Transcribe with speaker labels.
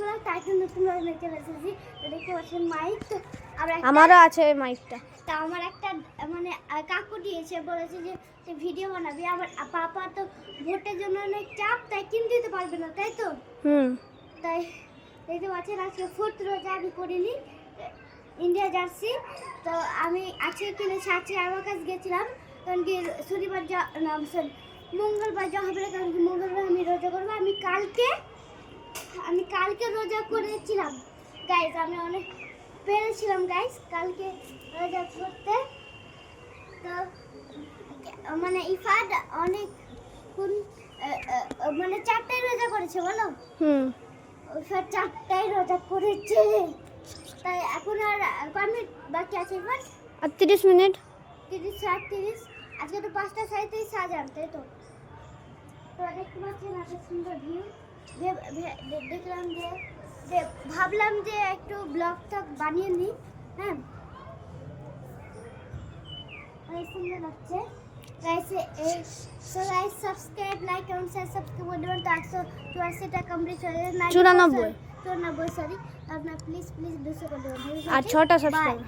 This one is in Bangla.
Speaker 1: ব্লগ তাই তো নতুন ব্লগ নিয়ে চলে এসেছি। তো দেখতে পাচ্ছেন মাইক, তো
Speaker 2: আমারও আছে মাইকটা।
Speaker 1: তা আমার একটা মানে কাকু দিয়েছে, বলেছে যে তুই ভিডিও বানাবি। আমার পাপা তো ভোটের জন্য অনেক চাপ, তাই কিনতে দিতে পারবে না, তাই তো? তাই দেখতে পাচ্ছেন আজকে 4th রোজা আমি করিনি, ইন্ডিয়া জার্সি। তো আমি আজকে কিনেছি, আজকে আমার কাছে গেছিলাম, কারণ কি শনিবার না সরি মঙ্গলবার যাওয়া হবে না, কারণ কি মঙ্গলবার আমি রোজা করবো। আমি কালকে রোজা করেছিলাম গাইস, আমি অনেক পেরেছিলাম গাইস কালকে রোজা করতে। তো মানে ইফাদ অনেক মানে 4টায় রোজা করেছে, বলো? ইফাদ 4টায় রোজা করেছে। তাই এখন আর কয় মিনিট বাকি আছে ইফাদ?
Speaker 2: আর 30 মিনিট।
Speaker 1: 30 আজকে তো 5:37 সাজান, তাই তো? তো দেখতে পাচ্ছেন এত সুন্দর ভিউ। দেখলাম যে ভাবলাম যে একটু ব্লগটা বানিয়ে নিই। হ্যাঁ, অনেক সুন্দর লাগছে গাইস। তো গাইস সাবস্ক্রাইব, লাইক এবং শেয়ার সাবস্ক্রাইব করে দেবেন। তো 184টা কমপ্লিট হয়ে গেছে,
Speaker 2: 94
Speaker 1: 94 সরি। আপনারা প্লিজ 200 করে দেবেন।
Speaker 2: আর 6টা সাবস্ক্রাইব।